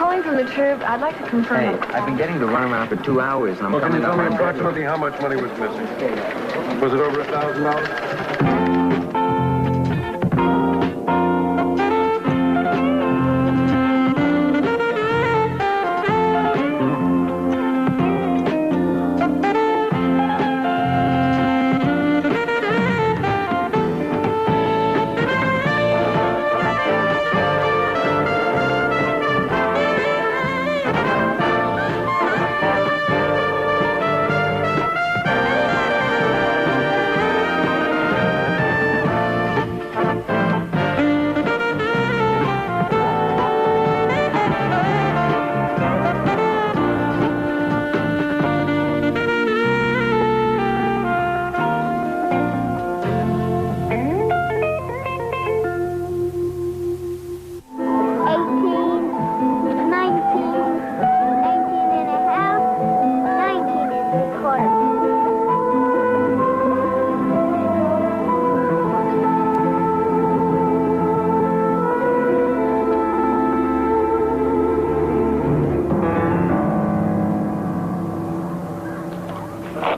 calling from the Trib. I'd like to confirm. Hey, I've been getting the runaround for 2 hours, and I'm Well, can you coming tell up me on... approximately how much money was missing? Was it over $1,000?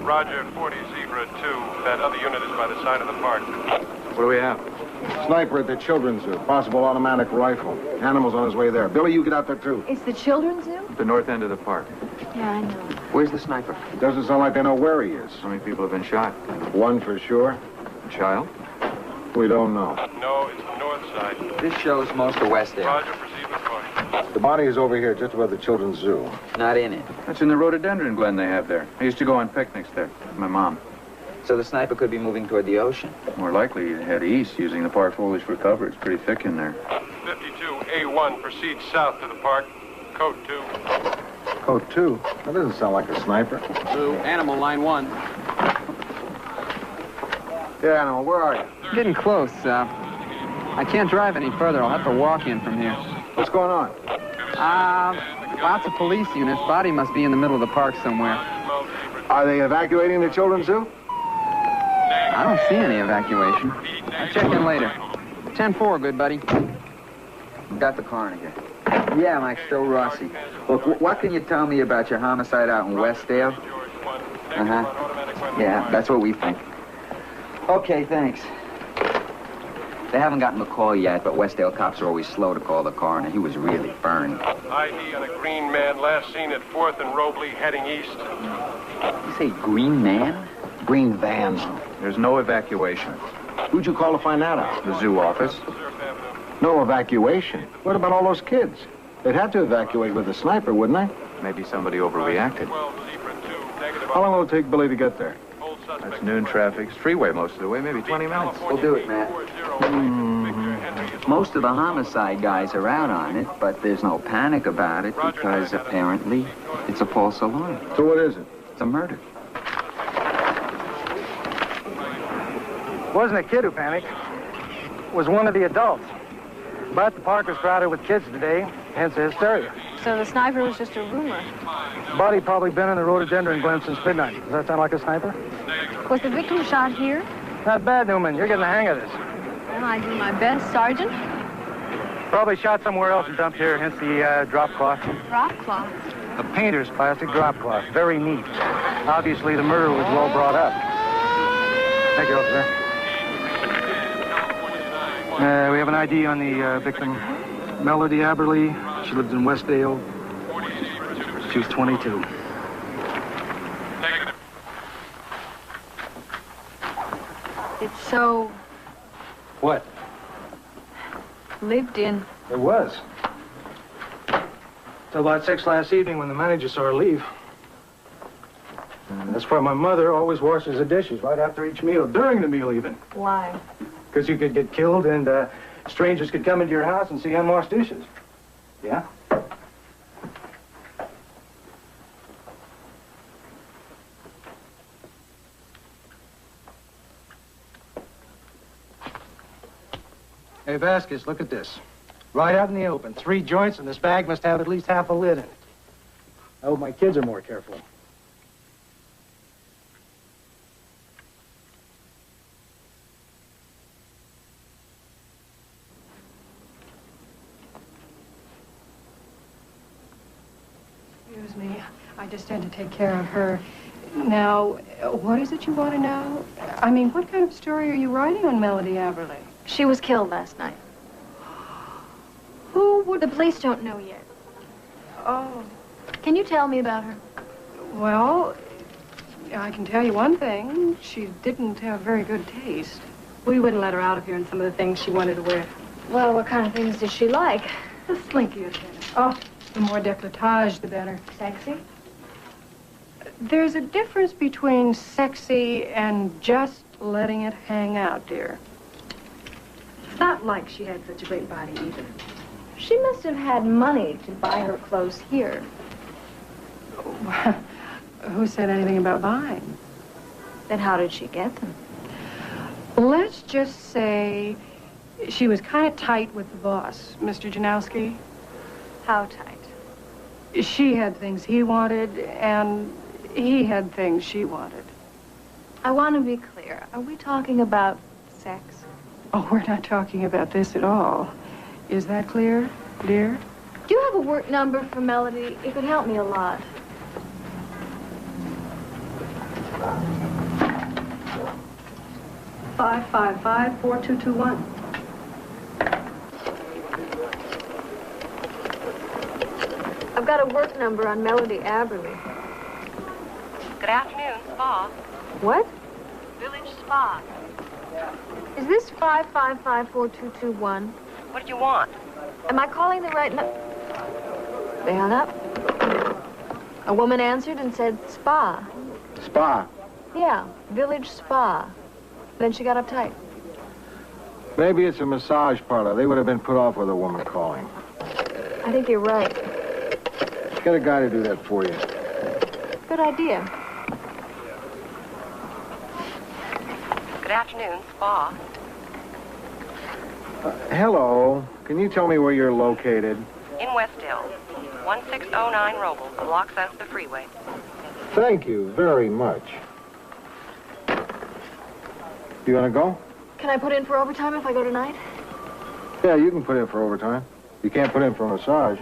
Roger, 40 Zebra 2. That other unit is by the side of the park. What do we have? Sniper at the children's zoo. Possible automatic rifle. Animals on his way there. Billy, you get out there, too. It's the children's zoo? At the north end of the park. Yeah, I know. Where's the sniper? Doesn't sound like they know where he is. How many people have been shot? One for sure. A child? We don't know. No, it's the north side. This shows most of Westdale. Roger, proceed with caution. The body is over here, just above the children's zoo. Not in it. That's in the rhododendron glen they have there. I used to go on picnics there with my mom. So the sniper could be moving toward the ocean. More likely he'd head east using the park foliage for cover. It's pretty thick in there. 52A1, proceed south to the park. Code 2. Code 2? That doesn't sound like a sniper. Zoo, animal, line 1. Yeah, Animal, where are you? Getting close. I can't drive any further. I'll have to walk in from here. What's going on? Lots of police units. Body must be in the middle of the park somewhere. Are they evacuating the children's zoo? I don't see any evacuation. I'll check in later. 10-4, good buddy. Got the coroner here. Yeah, Mike, still Rossi. Look, what can you tell me about your homicide out in Westdale? Uh-huh. Yeah, that's what we think. Okay, thanks. They haven't gotten the call yet, but Westdale cops are always slow to call the coroner. He was really burned. ID on a green man last seen at 4th and Robley heading east. You say green man? Green vans. There's no evacuation. Who'd you call to find that out? The zoo office. No evacuation. What about all those kids? They'd have to evacuate with a sniper, wouldn't they? Maybe somebody overreacted. 12 Zebra 2, negative. How long will it take Billy to get there? Old suspect. That's noon traffic. It's freeway most of the way, maybe 20 minutes. We'll do it, Matt. Most of the homicide guys are out on it, but there's no panic about it because apparently it's a false alarm. So what is it? It's a murder. Wasn't a kid who panicked. It was one of the adults. But the park was crowded with kids today, hence the hysteria. So the sniper was just a rumor. Body probably been in the rhododendron glen since midnight. Does that sound like a sniper? Was the victim shot here? Not bad, Newman. You're getting the hang of this. Well, I do my best, Sergeant. Probably shot somewhere else and dumped here, hence the drop cloth. Drop cloth. A painter's plastic drop cloth. Very neat. Obviously, the murder was well brought up. Thank you, officer. We have an ID on the victim, Melody Aberley. She lives in Westdale. She was 22. It's so What? lived in. It was. Till about 6 last evening when the manager saw her leave. That's why my mother always washes the dishes right after each meal, during the meal even. Why? Because you could get killed and strangers could come into your house and see unwashed dishes. Yeah? Hey, Vasquez, look at this. Right out in the open. 3 joints, and this bag must have at least half a lid in it. I hope my kids are more careful. Excuse me. I just had to take care of her. Now, what is it you want to know? I mean, what kind of story are you writing on Melody Aberley? She was killed last night. Who would... The police don't know yet. Oh. Can you tell me about her? Well, I can tell you one thing. She didn't have very good taste. We wouldn't let her out of here in some of the things she wanted to wear. Well, what kind of things did she like? The slinkiest thing. Oh, the more décolletage, the better. Sexy? There's a difference between sexy and just letting it hang out, dear. It's not like she had such a great body, either. She must have had money to buy her clothes here. Who said anything about buying? Then how did she get them? Let's just say she was kind of tight with the boss, Mr. Janowski. How tight? She had things he wanted, and he had things she wanted. I want to be clear. Are we talking about sex? Oh, we're not talking about this at all. Is that clear, dear? Do you have a work number for Melody? It could help me a lot. Five 4221. I've got a work number on Melody Aberley. Good afternoon, Spa. What? Village Spa. Is this 5554221? What did you want? Am I calling the right number? They hung up. A woman answered and said spa. Spa. Yeah, Village Spa. Then she got uptight. Maybe it's a massage parlor. They would have been put off with a woman calling. I think you're right. Get a guy to do that for you. Good idea. Good afternoon, Spa. Hello. Can you tell me where you're located? In Westdale. 1609 Robles, a block south of the freeway. Thank you very much. You want to go? Can I put in for overtime if I go tonight? Yeah, you can put in for overtime. You can't put in for a massage.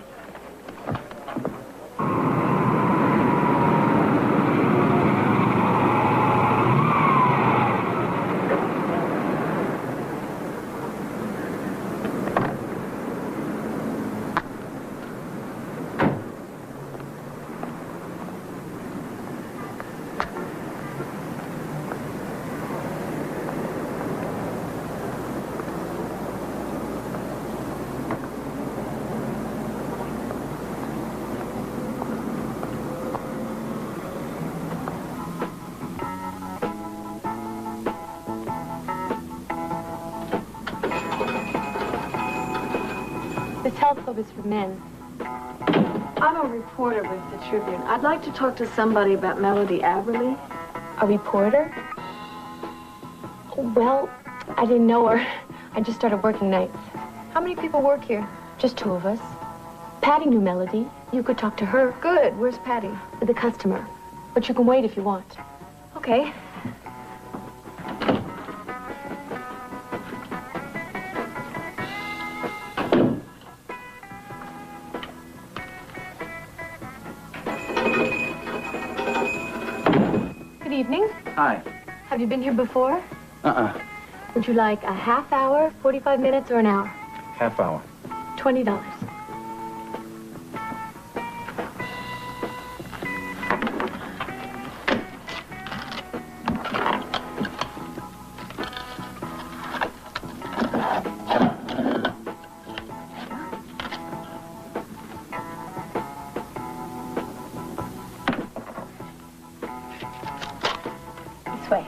This telescope is for men. I'm a reporter with the Tribune. I'd like to talk to somebody about Melody Aberley. A reporter? Well, I didn't know her. I just started working nights. How many people work here? Just two of us. Patty knew Melody. You could talk to her. Good. Where's Patty? The customer. But you can wait if you want. Okay. Good evening. Hi. Have you been here before? Uh-uh. Would you like a half hour, 45 minutes, or an hour? Half hour. $20. This way.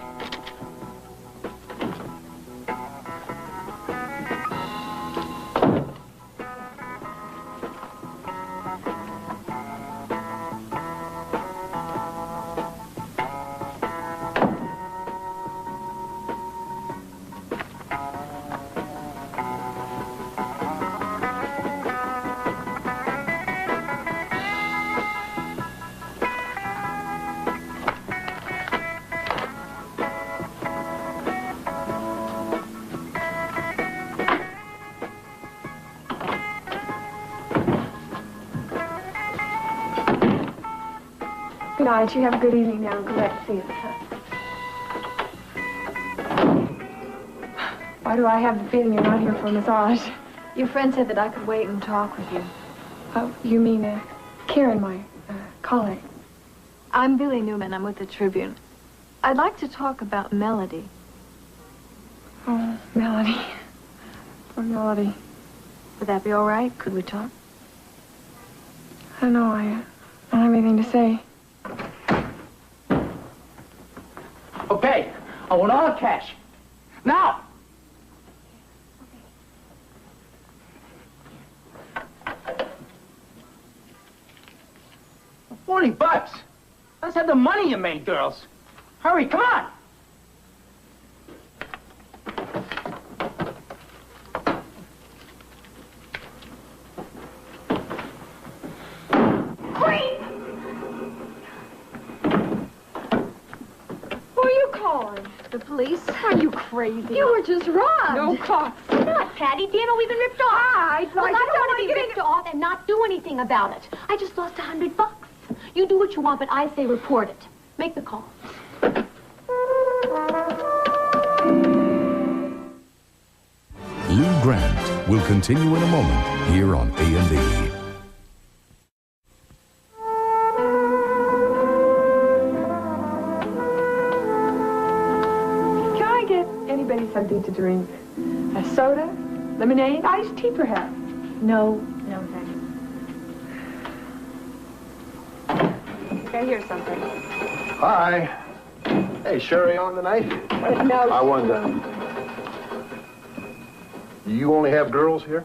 Good night. You have a good evening now. Go back to see us. Why do I have the feeling you're not here for a massage? Your friend said that I could wait and talk with you. Oh, you mean, Karen, my colleague. I'm Billy Newman. I'm with the Tribune. I'd like to talk about Melody. Oh, Melody. Oh, Melody. Would that be all right? Could we talk? I don't know. I don't have anything to say. Okay, I want all cash. Now! $40. Let's have the money you made, girls. Hurry, come on! The police? Are you crazy? You were just robbed. No cops. Not, Patty. Dan, we've been ripped off. I don't want to be ripped off and not do anything about it. I just lost $100. You do what you want, but I say report it. Make the call. Lou Grant will continue in a moment here on A&E. Anybody something to drink? A soda? Lemonade? Iced tea, perhaps? No, thank you. I hear something. Hi. Hey, Sherry on tonight? No. I wonder. You only have girls here?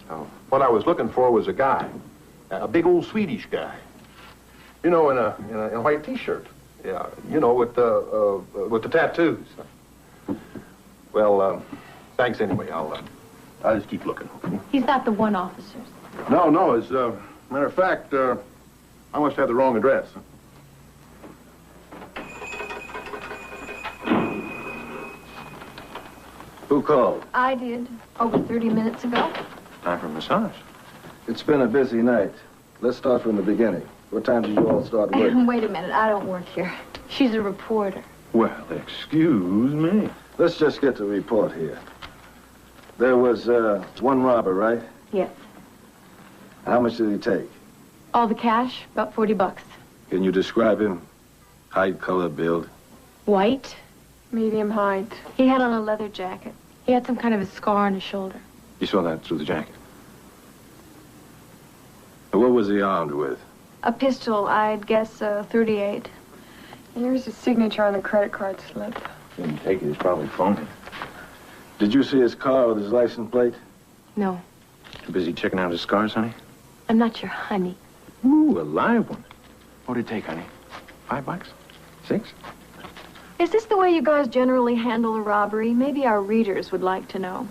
Oh. What I was looking for was a guy. A big old Swedish guy. You know, in a white T-shirt. Yeah, you know, with the tattoos. Well, thanks anyway. I'll just keep looking. Okay? He's not the one, officers. No. As a matter of fact, I must have the wrong address. Who called? I did, over 30 minutes ago. Time for a massage. It's been a busy night. Let's start from the beginning. What time did you all start work? Wait a minute, I don't work here. She's a reporter. Well, excuse me. Let's just get the report here. There was one robber, right? Yes. How much did he take? All the cash, about $40. Can you describe him? Height, color, build? White. Medium height. He had on a leather jacket. He had some kind of a scar on his shoulder. You saw that through the jacket? And what was he armed with? A pistol, I'd guess a .38. And here's his signature on the credit card slip. Didn't take it. He's probably phony. Did you see his car with his license plate? No. Too busy checking out his scars, honey? I'm not your honey. Ooh, a live one. What did it take, honey? $5? 6? Is this the way you guys generally handle a robbery? Maybe our readers would like to know.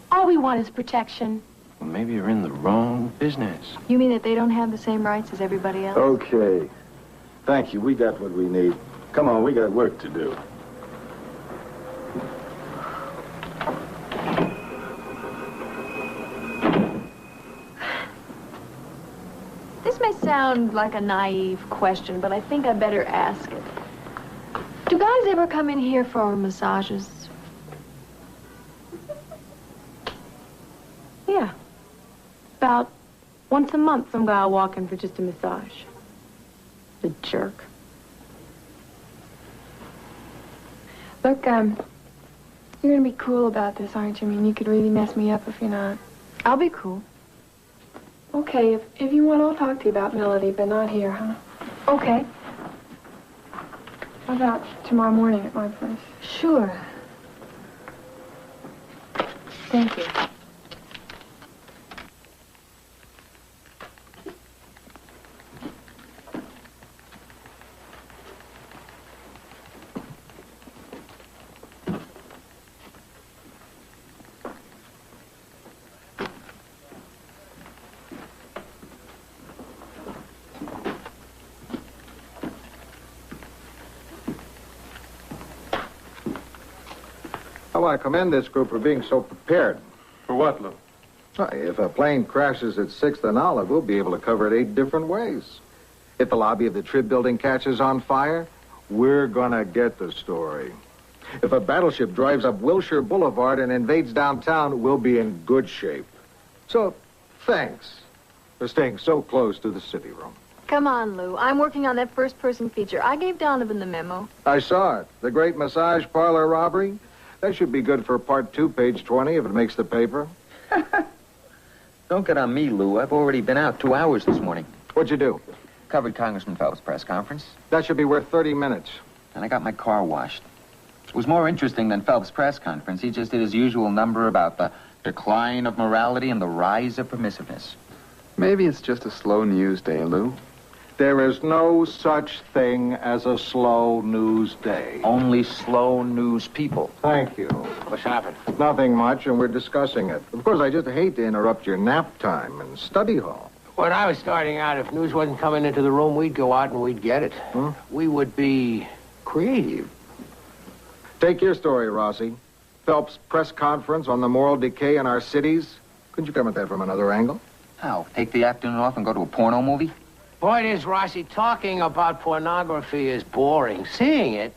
All we want is protection. Well, maybe you're in the wrong business. You mean that they don't have the same rights as everybody else? Okay. Thank you. We got what we need. Come on, we got work to do. This may sound like a naive question, but I think I better ask it. Do guys ever come in here for massages? Yeah. About once a month, some guy will walk in for just a massage. The jerk. Look, you're gonna be cool about this, aren't you? I mean, you could really mess me up if you're not. I'll be cool. Okay, if you want, I'll talk to you about Melody, but not here, huh? Okay. How about tomorrow morning at my place? Sure. Thank you. I want to commend this group for being so prepared. For what, Lou? If a plane crashes at 6th and Olive, we'll be able to cover it 8 different ways. If the lobby of the Trib building catches on fire, we're gonna get the story. If a battleship drives up Wilshire Boulevard and invades downtown, we'll be in good shape. So, thanks for staying so close to the city room. Come on, Lou. I'm working on that first-person feature. I gave Donovan the memo. I saw it. The great massage parlor robbery. That should be good for part 2, page 20, if it makes the paper. Don't get on me, Lou. I've already been out 2 hours this morning. What'd you do? Covered Congressman Phelps' press conference. That should be worth 30 minutes. And I got my car washed. It was more interesting than Phelps' press conference. He just did his usual number about the decline of morality and the rise of permissiveness. Maybe it's just a slow news day, Lou. There is no such thing as a slow news day. Only slow news people. Thank you. What's happened? Nothing much, and we're discussing it. Of course, I just hate to interrupt your nap time and study hall. When I was starting out, if news wasn't coming into the room, we'd go out and we'd get it. Huh? We would be creative. Take your story, Rossi. Phelps' press conference on the moral decay in our cities. Couldn't you come at that from another angle? How? Take the afternoon off and go to a porno movie? Point is, Rossi, talking about pornography is boring. Seeing it,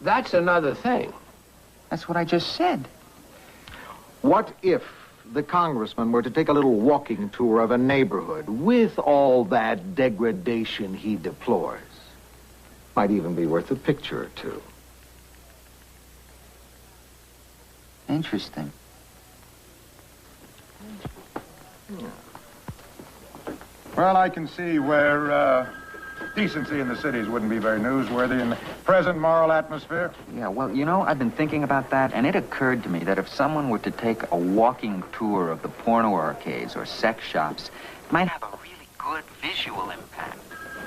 that's another thing. That's what I just said. What if the congressman were to take a little walking tour of a neighborhood with all that degradation he deplores? Might even be worth a picture or two. Interesting. Well, I can see where decency in the cities wouldn't be very newsworthy in the present moral atmosphere. Yeah, well, you know, I've been thinking about that, and it occurred to me that if someone were to take a walking tour of the porno arcades or sex shops, it might have a really good visual impact.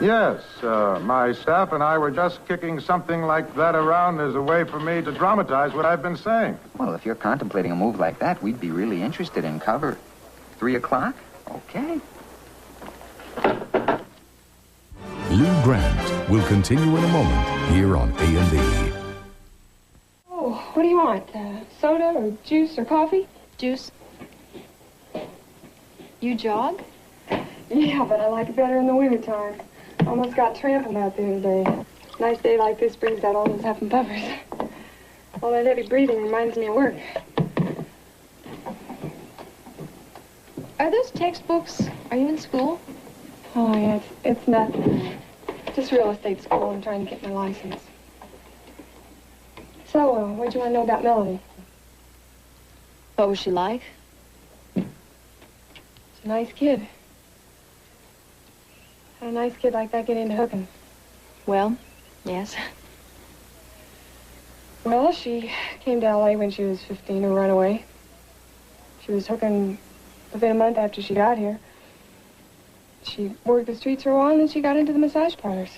Yes, my staff and I were just kicking something like that around as a way for me to dramatize what I've been saying. Well, if you're contemplating a move like that, we'd be really interested in cover. 3 o'clock? Okay. Lou Grant will continue in a moment here on A&E. Oh, what do you want? Soda or juice or coffee? Juice. You jog? Yeah, but I like it better in the wintertime. Almost got trampled out there today. Nice day like this brings out all those huff and puffers. All that heavy breathing reminds me of work. Are those textbooks? Are you in school? Oh, yeah, it's nothing. Just real estate school. I'm trying to get my license. So, what do you want to know about Melody? What was she like? She's a nice kid. How a nice kid like that get into hooking? Well, yes. Well, she came to L.A. when she was 15 and ran away. She was hooking within a month after she got here. She worked the streets for a while, and then she got into the massage parlors.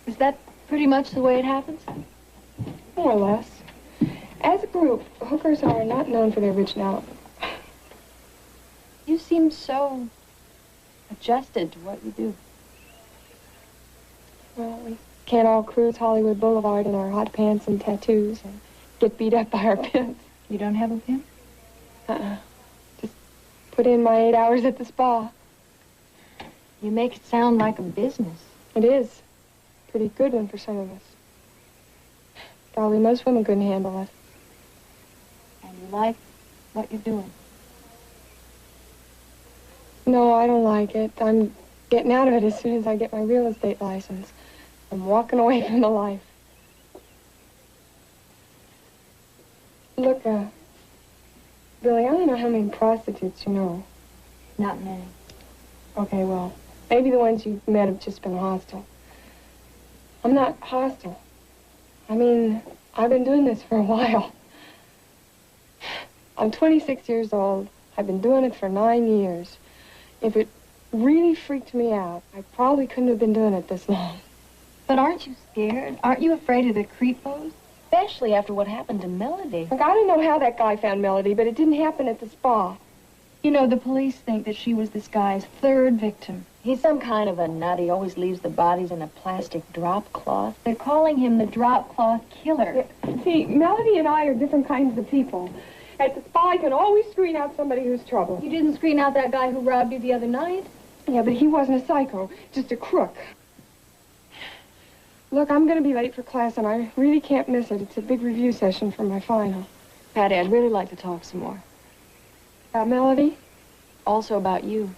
Is that pretty much the way it happens? More or less. As a group, hookers are not known for their originality. You seem so adjusted to what you do. Well, we can't all cruise Hollywood Boulevard in our hot pants and tattoos and get beat up by our pimps. You don't have a pimp? Just put in my 8 hours at the spa. You make it sound like a business. It is. Pretty good one for some of us. Probably most women couldn't handle it. And you like what you're doing? No, I don't like it. I'm getting out of it as soon as I get my real estate license. I'm walking away from the life. Look, Billy, I don't know how many prostitutes you know. Not many. Okay, well, maybe the ones you've met have just been hostile. I'm not hostile. I mean, I've been doing this for a while. I'm 26 years old. I've been doing it for 9 years. If it really freaked me out, I probably couldn't have been doing it this long. But aren't you scared? Aren't you afraid of the creepos? Especially after what happened to Melody. Look, I don't know how that guy found Melody, but it didn't happen at the spa. You know, the police think that she was this guy's 3rd victim. He's some kind of a nut. He always leaves the bodies in a plastic drop cloth. They're calling him the drop cloth killer. Yeah. See, Melody and I are different kinds of people. At the spa, I can always screen out somebody who's trouble. You didn't screen out that guy who robbed you the other night? Yeah, but he wasn't a psycho, just a crook. Look, I'm going to be late for class, and I really can't miss it. It's a big review session for my final. Patty, I'd really like to talk some more. About Melody? Also about you.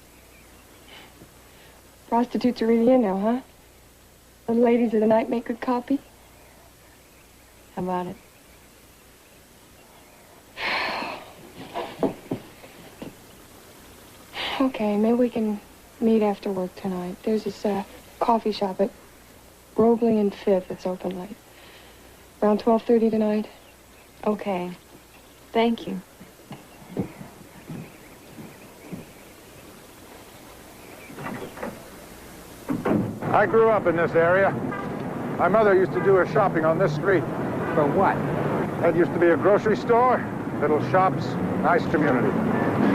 Prostitutes are really in now, huh? The ladies of the night make good copy? How about it? Okay, maybe we can meet after work tonight. There's this coffee shop at Roebling and Fifth that's open late. Around 12:30 tonight. Okay. Thank you. I grew up in this area. My mother used to do her shopping on this street. For what? That used to be a grocery store, little shops, nice community.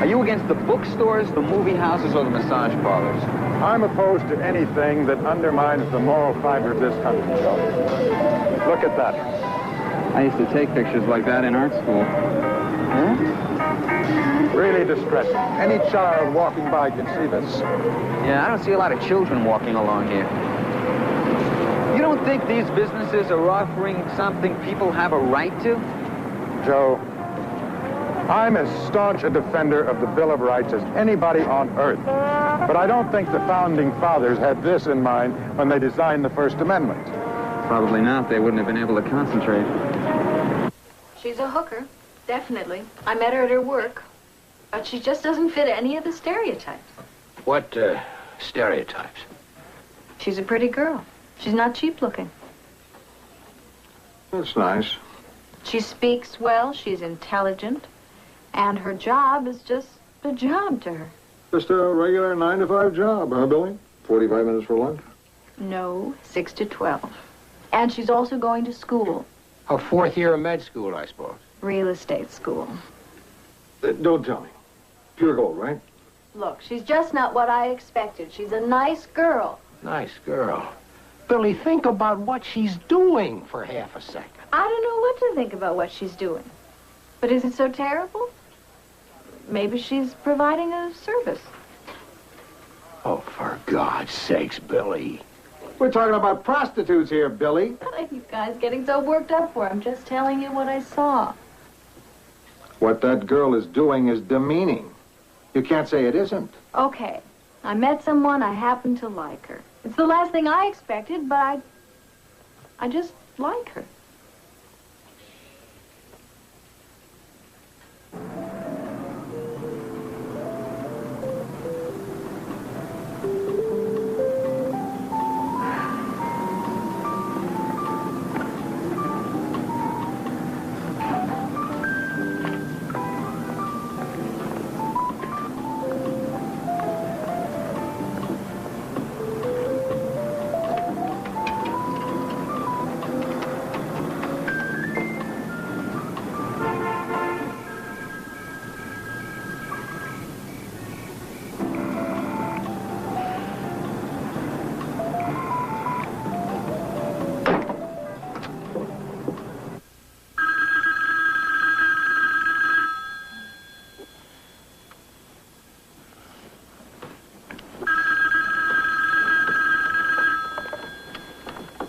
Are you against the bookstores, the movie houses, or the massage parlors? I'm opposed to anything that undermines the moral fiber of this country, Joe. Look at that. I used to take pictures like that in art school. Hmm? Really distressing. Any child walking by can see this. Yeah, I don't see a lot of children walking along here. You don't think these businesses are offering something people have a right to? Joe, I'm as staunch a defender of the Bill of Rights as anybody on earth. But I don't think the Founding Fathers had this in mind when they designed the First Amendment. Probably not. They wouldn't have been able to concentrate. She's a hooker, definitely. I met her at her work. But she just doesn't fit any of the stereotypes. What, stereotypes? She's a pretty girl. She's not cheap looking. That's nice. She speaks well, she's intelligent, and her job is just a job to her. Just a regular 9-to-5 job, huh, Billy? 45 minutes for lunch? No, 6 to 12. And she's also going to school. A fourth year of med school, I suppose. Real estate school. Don't tell me. Pure gold, right? Look, she's just not what I expected. She's a nice girl. Nice girl. Billy, think about what she's doing for half a second. I don't know what to think about what she's doing. But is it so terrible? Maybe she's providing a service. Oh, for God's sakes, Billy. We're talking about prostitutes here, Billy. What are you guys getting so worked up for? I'm just telling you what I saw. What that girl is doing is demeaning. You can't say it isn't. Okay. I met someone, I happen to like her. It's the last thing I expected, but I just like her.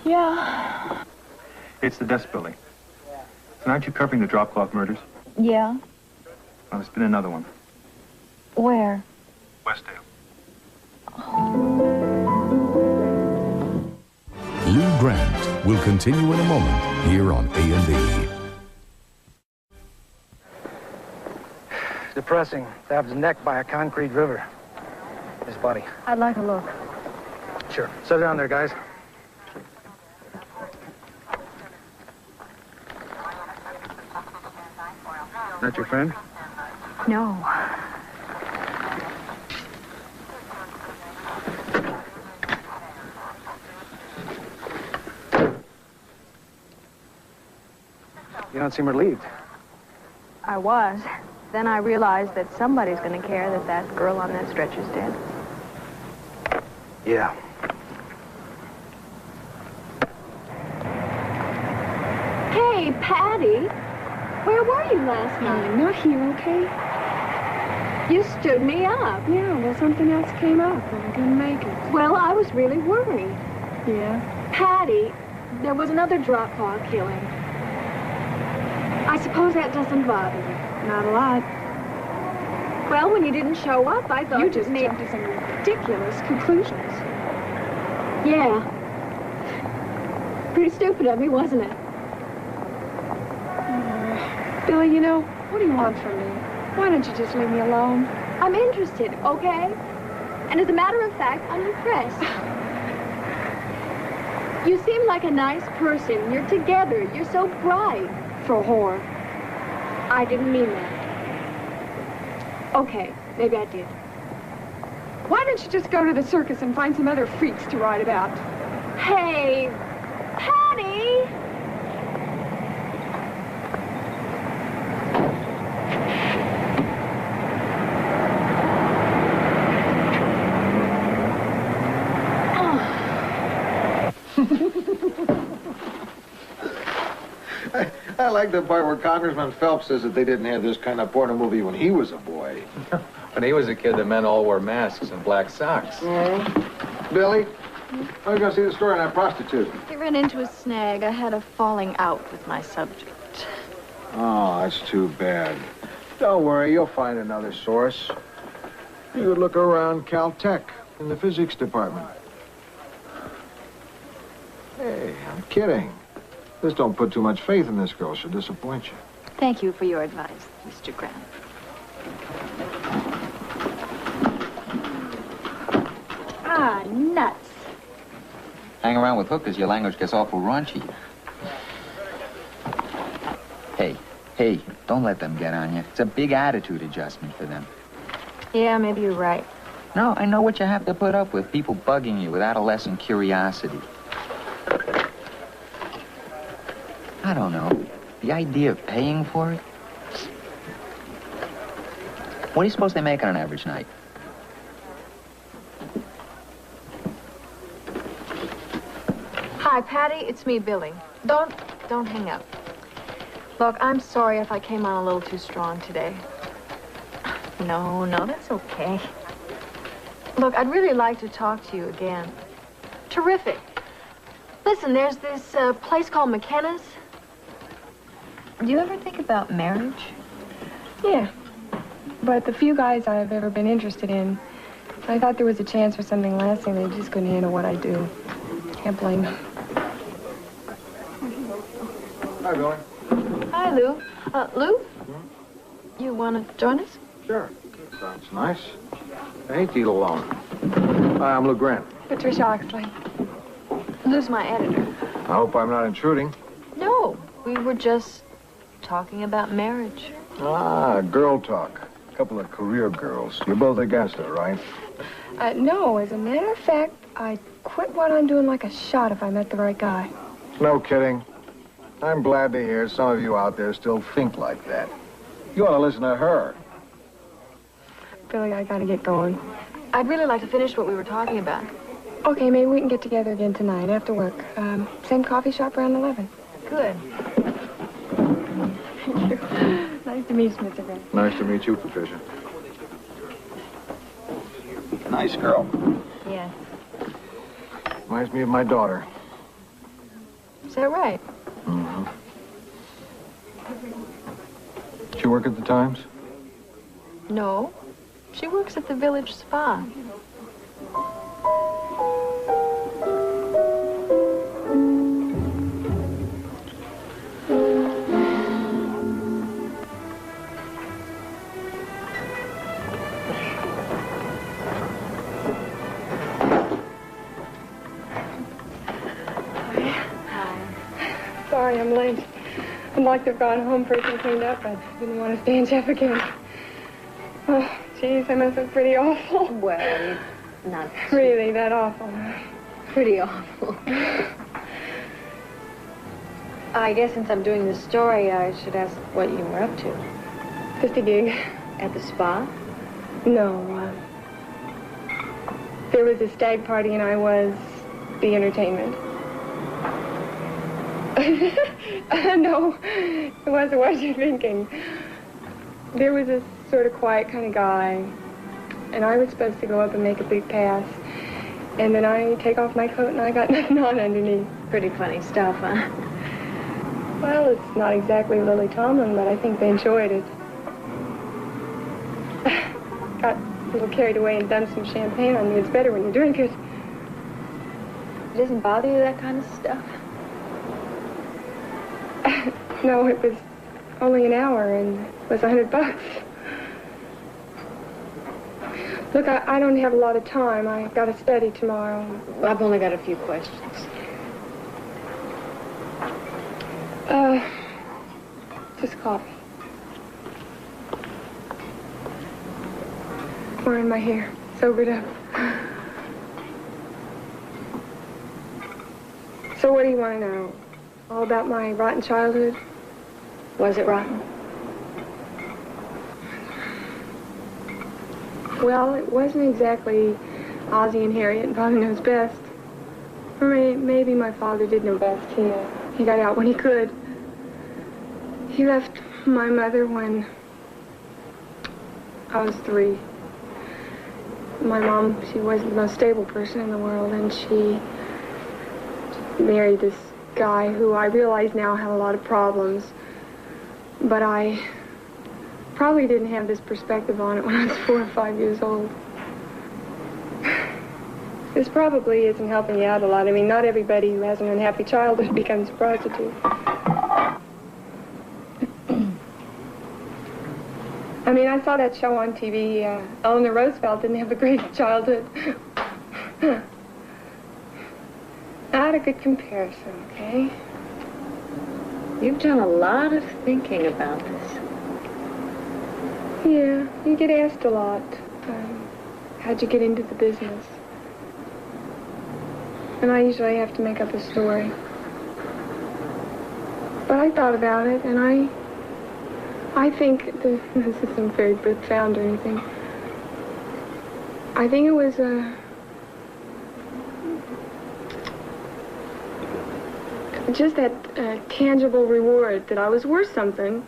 Yeah. It's the desk building. So aren't you covering the drop cloth murders? Yeah. Well, there's been another one. Where? Westdale. Lou Grant will continue in a moment here on A&E. Depressing. Stabbed his neck by a concrete river. His body. I'd like a look. Sure. Sit down there, guys. That your friend? No. You don't seem relieved. I was. Then I realized that somebody's going to care that that girl on that stretcher's dead. Yeah. Hey, Patty. Where were you last night? I'm not here, okay? You stood me up. Yeah, well, something else came up and I couldn't make it. Well, I was really worried. Yeah? Patty, there was another drop claw killing. I suppose that doesn't bother you. Not a lot. Well, when you didn't show up, I thought You just made... jumped to some ridiculous conclusions. Yeah. Pretty stupid of me, wasn't it? Billy, you know, what do you want from me? Why don't you just leave me alone? I'm interested, okay? And as a matter of fact, I'm impressed. You seem like a nice person. You're together. You're so bright. For a whore. I didn't mean that. Okay, maybe I did. Why don't you just go to the circus and find some other freaks to write about? Hey, Patty! I like the part where Congressman Phelps says that they didn't have this kind of porno movie when he was a boy. When he was a kid, the men all wore masks and black socks. Billy, I was going to see the story on that prostitute. He ran into a snag. I had a falling out with my subject. Oh, that's too bad. Don't worry, you'll find another source. You could look around Caltech in the physics department. Hey, I'm kidding. Just don't put too much faith in this girl. She'll disappoint you. Thank you for your advice, Mr. Grant. Ah, nuts. Hang around with hookers, your language gets awful raunchy. Hey, don't let them get on you. It's a big attitude adjustment for them. Yeah, maybe you're right. No, I know what you have to put up with. People bugging you with adolescent curiosity. I don't know. The idea of paying for it? What do you suppose they make on an average night? Hi, Patty. It's me, Billy. Don't hang up. Look, I'm sorry if I came on a little too strong today. No, that's okay. Look, I'd really like to talk to you again. Terrific. Listen, there's this place called McKenna's. Do you ever think about marriage? Yeah. But the few guys I've ever been interested in, I thought there was a chance for something lasting. They just couldn't handle what I do. Can't blame them. Hi, Billy. Hi, Lou. Lou? You want to join us? Sure. Sounds nice. I hate to eat alone. Hi, I'm Lou Grant. Patricia Oxley. Lou's my editor. I hope I'm not intruding. No, we were just talking about marriage. Ah, girl talk. A couple of career girls. You're both against her, right? No, as a matter of fact, I'd quit what I'm doing like a shot if I met the right guy. No kidding. I'm glad to hear some of you out there still think like that. You ought to listen to her. Billy, I gotta get going. I'd really like to finish what we were talking about. Okay, maybe we can get together again tonight after work. Same coffee shop around 11. Good. Thank you. Nice to meet you, Mr. Grant. Nice to meet you, Patricia. Nice girl. Yes. Reminds me of my daughter. Is that right? Mm-hmm. Did she work at the Times? No. She works at the village spa. Sorry, I'm late. I'd like to have gone home first and cleaned up, but I didn't want to stay in Jeff again. Oh, geez, I must look pretty awful. Well, it's not really that awful. pretty awful. I guess since I'm doing this story, I should ask what you were up to. Just a gig. At the spa? No, there was a stag party and I was the entertainment. No, it wasn't what you're thinking. There was a sort of quiet kind of guy, and I was supposed to go up and make a big pass, and then I take off my coat and I got nothing on underneath. Pretty funny stuff, huh? Well, it's not exactly Lily Tomlin, but I think they enjoyed it. Got a little carried away and dumped some champagne on me. It's better when you drink it. It doesn't bother you, that kind of stuff? No, it was only an hour and it was $100. Look, I don't have a lot of time. I've got to study tomorrow. I've only got a few questions. Just coffee. Or in my hair. Sobered up. So what do you want to know? All about my rotten childhood? Was it rotten? Well, it wasn't exactly Ozzie and Harriet and Father Knows Best. Or maybe my father did know best. He got out when he could. He left my mother when I was 3. My mom, she wasn't the most stable person in the world, and she married this guy who I realize now had a lot of problems. But I probably didn't have this perspective on it when I was 4 or 5 years old. This probably isn't helping you out a lot. I mean, not everybody who has an unhappy childhood becomes a prostitute. I mean, I saw that show on TV. Eleanor Roosevelt didn't have a great childhood. Not a good comparison, okay? You've done a lot of thinking about this. Yeah, you get asked a lot. How'd you get into the business? And I usually have to make up a story. But I thought about it, and I think this isn't very profound or anything. I think it was just that tangible reward that I was worth something,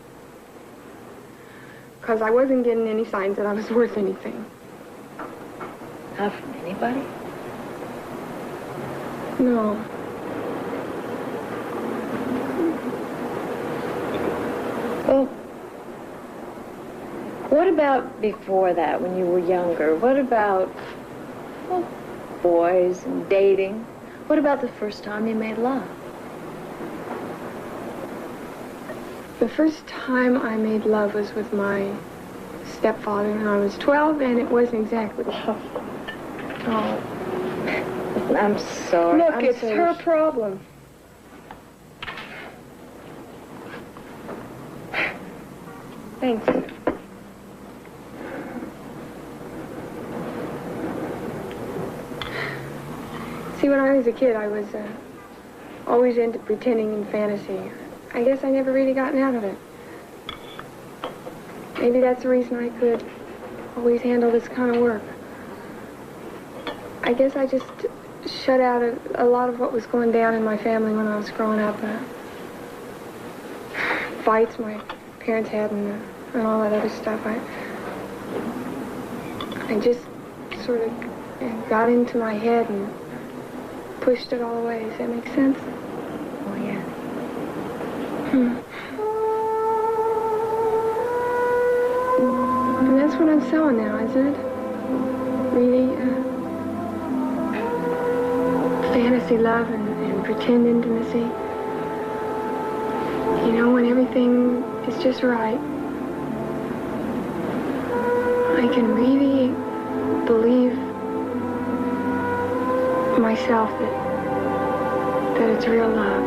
because I wasn't getting any signs that I was worth anything. Not from anybody? No. Well, what about before that, when you were younger? What about, well, boys and dating? What about the first time you made love? The first time I made love was with my stepfather when I was 12, and it wasn't exactly love. Oh. I'm sorry. Look, it's her problem. Thanks. See, when I was a kid, I was always into pretending in fantasy. I guess I never really gotten out of it. Maybe that's the reason I could always handle this kind of work. I guess I just shut out a lot of what was going down in my family when I was growing up. Fights my parents had and all that other stuff. I just sort of got into my head and pushed it all away. Does that make sense? Oh, yeah. And that's what I'm selling now, isn't it? Really, fantasy love and pretend intimacy. You know, when everything is just right. I can really believe myself that it's real love.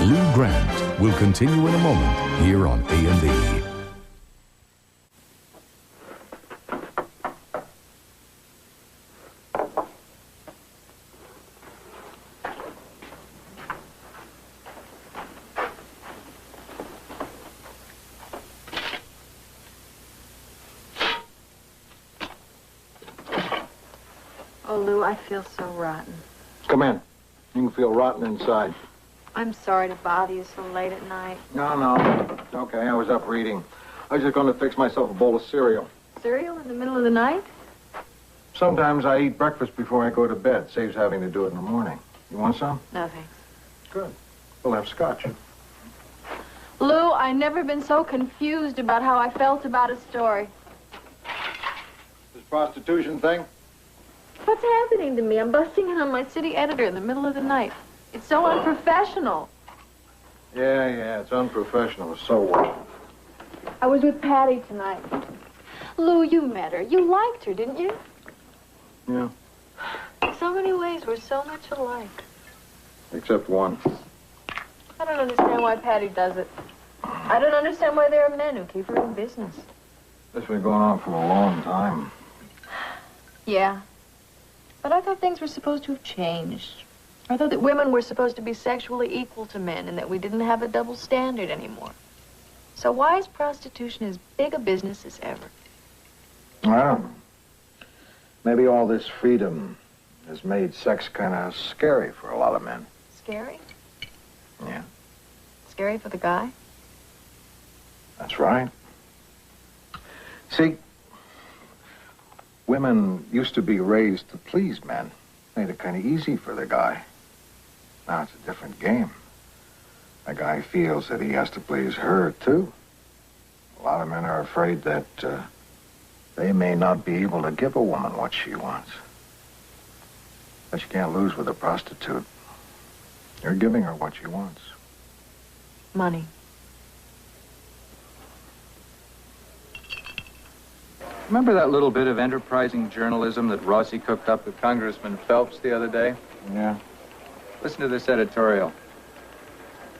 Lou Grant will continue in a moment here on A&E. Oh, Lou, I feel so rotten. Come in. You can feel rotten inside. I'm sorry to bother you so late at night. No. It's okay. I was up reading. I was just going to fix myself a bowl of cereal. Cereal in the middle of the night? Sometimes I eat breakfast before I go to bed. Saves having to do it in the morning. You want some? No, thanks. Good. We'll have scotch. Lou, I've never been so confused about how I felt about a story. This prostitution thing? What's happening to me? I'm busting in on my city editor in the middle of the night. It's so unprofessional. Yeah, it's unprofessional. So what? I was with Patty tonight. Lou, you met her. You liked her, didn't you? Yeah, In so many ways, we're so much alike. except one. I don't understand why Patty does it. I don't understand why there are men who keep her in business. This has been going on for a long time. Yeah. But I thought things were supposed to have changed. I thought that women were supposed to be sexually equal to men and that we didn't have a double standard anymore. So why is prostitution as big a business as ever? Well, maybe all this freedom has made sex kind of scary for a lot of men. Scary? Yeah. Scary for the guy? That's right. See, women used to be raised to please men. Made it kind of easy for the guy. Now it's a different game. A guy feels that he has to please her, too. A lot of men are afraid that they may not be able to give a woman what she wants. But you can't lose with a prostitute. You're giving her what she wants. Money. Remember that little bit of enterprising journalism that Rossi cooked up with Congressman Phelps the other day? Yeah. Listen to this editorial.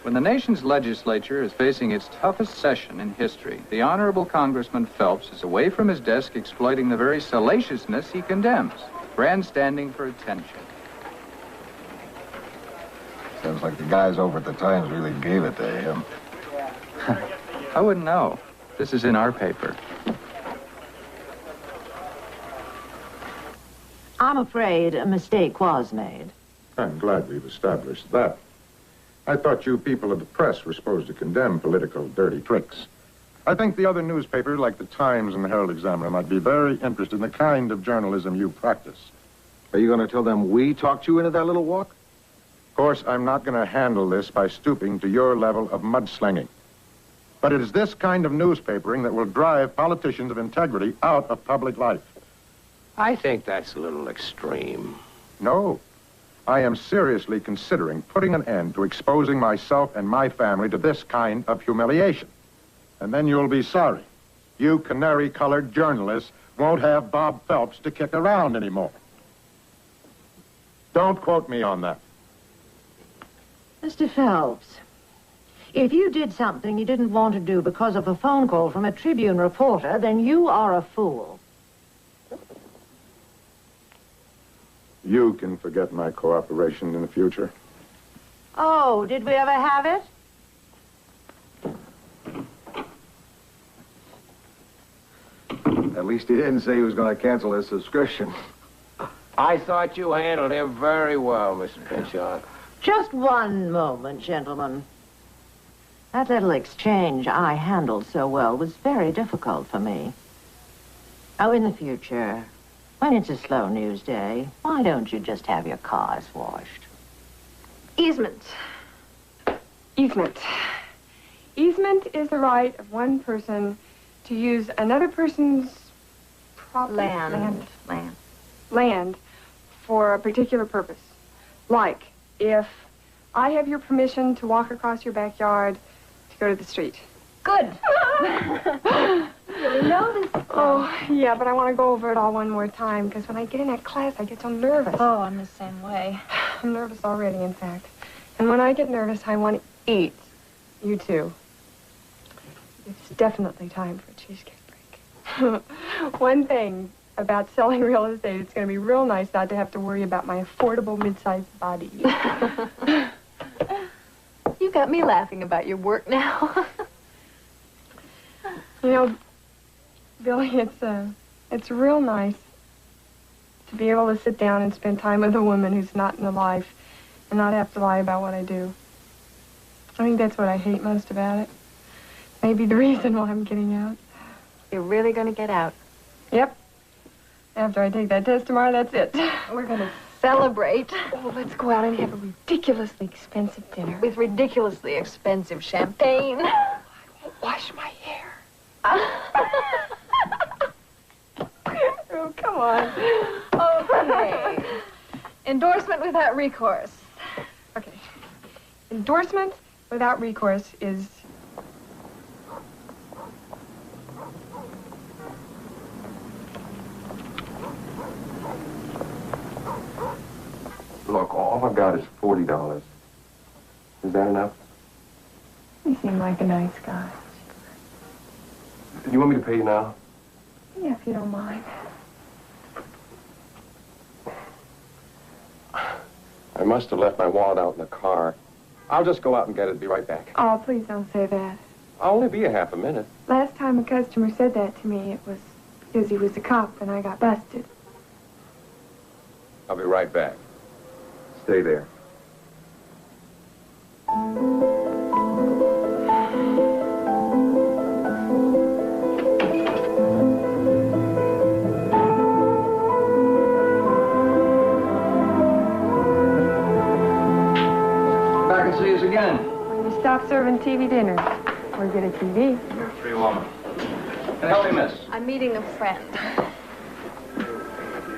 When the nation's legislature is facing its toughest session in history, the Honorable Congressman Phelps is away from his desk exploiting the very salaciousness he condemns, grandstanding for attention. Sounds like the guys over at the Times really gave it to him. I wouldn't know. This is in our paper. I'm afraid a mistake was made. I'm glad we've established that. I thought you people of the press were supposed to condemn political dirty tricks. I think the other newspapers, like the Times and the Herald Examiner, might be very interested in the kind of journalism you practice. Are you going to tell them we talked you into that little walk? Of course, I'm not going to handle this by stooping to your level of mudslinging. But it is this kind of newspapering that will drive politicians of integrity out of public life. I think that's a little extreme. No. I am seriously considering putting an end to exposing myself and my family to this kind of humiliation. And then you'll be sorry. You canary-colored journalists won't have Bob Phelps to kick around anymore. Don't quote me on that. Mr. Phelps, if you did something you didn't want to do because of a phone call from a Tribune reporter, then you are a fool. You can forget my cooperation in the future. Oh, did we ever have it? At least he didn't say he was going to cancel his subscription. I thought you handled him very well, Mr. Pinchot. Just one moment, gentlemen. That little exchange I handled so well was very difficult for me. Oh, in the future, when it's a slow news day, why don't you just have your cars washed? Easement. Easement. Easement is the right of one person to use another person's property. Land for a particular purpose. Like, if I have your permission to walk across your backyard to go to the street. Good. You know this stuff. Oh, yeah, but I want to go over it all one more time, because when I get in that class, I get so nervous. Oh, I'm the same way. I'm nervous already, in fact. And when I get nervous, I want to eat. You too. It's definitely time for a cheesecake break. One thing about selling real estate, it's going to be real nice not to have to worry about my affordable mid-sized body. You got me laughing about your work now. You know, Billy, it's real nice to be able to sit down and spend time with a woman who's not in the life and not have to lie about what I do. I think that's what I hate most about it. Maybe the reason why I'm getting out. You're really going to get out? Yep. After I take that test tomorrow, that's it. We're going to celebrate. Oh, let's go out and have a ridiculously expensive dinner. With ridiculously expensive champagne. I won't wash my hair. Oh, come on. Okay. Endorsement without recourse. Okay. Endorsement without recourse is... Look, all I've got is $40. Is that enough? You seem like a nice guy. You want me to pay you now? Yeah, if you don't mind. I must have left my wallet out in the car. I'll just go out and get it and be right back. Oh, please don't say that. I'll only be a half a minute. Last time a customer said that to me, it was because he was a cop and I got busted. I'll be right back. Stay there. Back and see us again. When you stop serving TV dinners, or get a TV. You're a free woman. Can I help you, miss? I'm meeting a friend.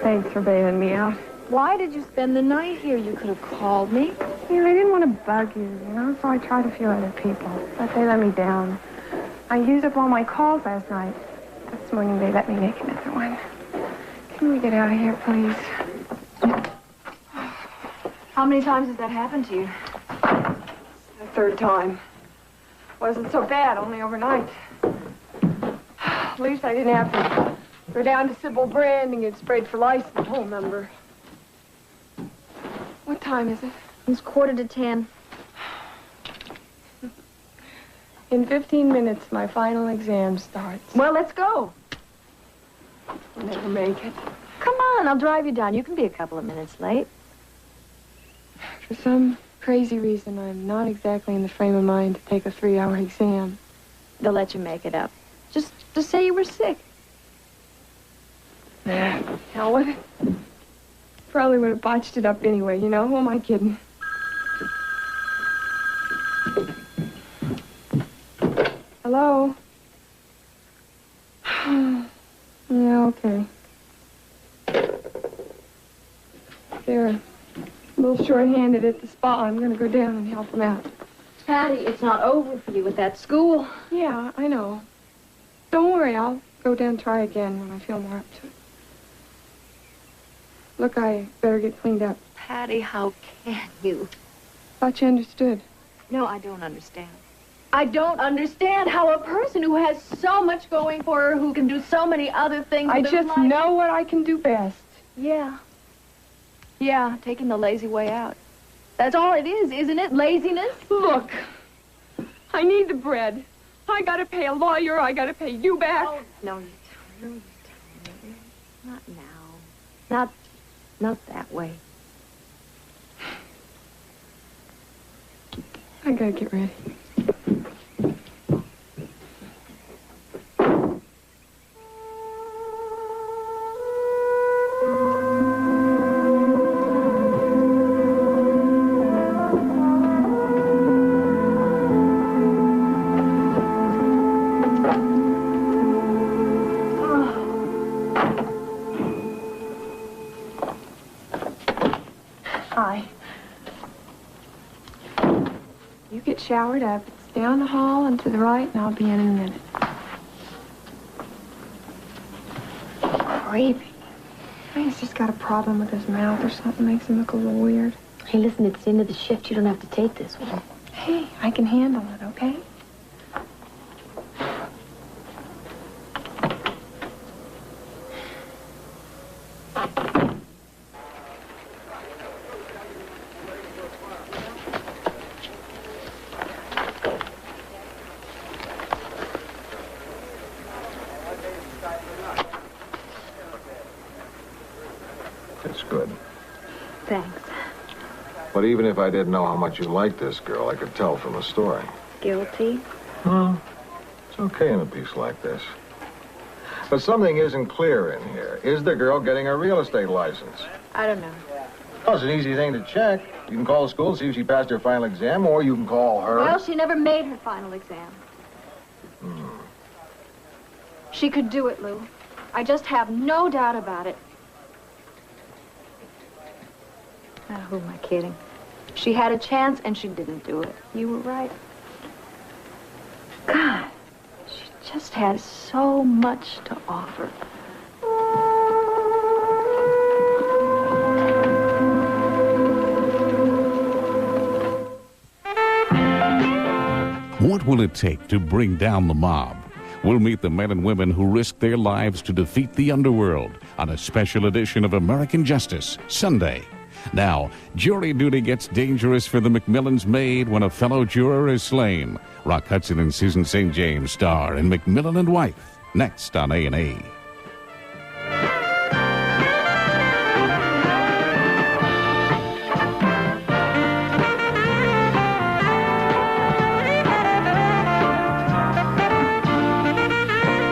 Thanks for bailing me out. Why did you spend the night here? You could have called me. Yeah, I didn't want to bug you, so I tried a few other people, but they let me down. I used up all my calls last night. This morning they let me make another one. Can we get out of here, please? How many times has that happened to you? The third time. Wasn't so bad, only overnight. At least I didn't have to go down to Sybil Brand and get sprayed for license whole number. What time is it? It's 9:45. In 15 minutes, my final exam starts. Well, let's go. I'll never make it. Come on, I'll drive you down. You can be a couple of minutes late. For some crazy reason, I'm not exactly in the frame of mind to take a 3-hour exam. They'll let you make it up. Just say you were sick. Yeah, hell with it. Probably would have botched it up anyway, Who am I kidding? Hello? Yeah, okay. They're a little short-handed at the spa. I'm gonna go down and help them out. Patty, it's not over for you at that school. Yeah, I know. Don't worry, I'll go down and try again when I feel more up to it. Look, I better get cleaned up. Patty, how can you? Thought you understood. No, I don't understand. I don't understand how a person who has so much going for her, who can do so many other things... I just know what I can do best. Yeah. Yeah, taking the lazy way out. That's all it is, isn't it? Laziness? Look, I need the bread. I gotta pay a lawyer. I gotta pay you back. Oh, no, you don't. Not now. Not that way. I gotta get ready. Hi. You get showered up. It's down the hall and to the right, and I'll be in a minute. Creepy. I think he's just got a problem with his mouth or something. Makes him look a little weird. Hey, listen, it's the end of the shift. You don't have to take this one. Hey, I can handle it, okay? looks good. Thanks. But even if I didn't know how much you liked this girl, I could tell from the story. Guilty? Well, it's okay in a piece like this. But something isn't clear in here. Is the girl getting a real estate license? I don't know. Well, it's an easy thing to check. You can call the school and see if she passed her final exam, or you can call her. Well, she never made her final exam. She could do it, Lou. I just have no doubt about it. Ah, who am I kidding? She had a chance and she didn't do it. You were right. God, she just has so much to offer. What will it take to bring down the mob? We'll meet the men and women who risked their lives to defeat the underworld on a special edition of American Justice, Sunday. Now, jury duty gets dangerous for the McMillan's maid when a fellow juror is slain. Rock Hudson and Susan St. James star in McMillan and Wife, next on A&E.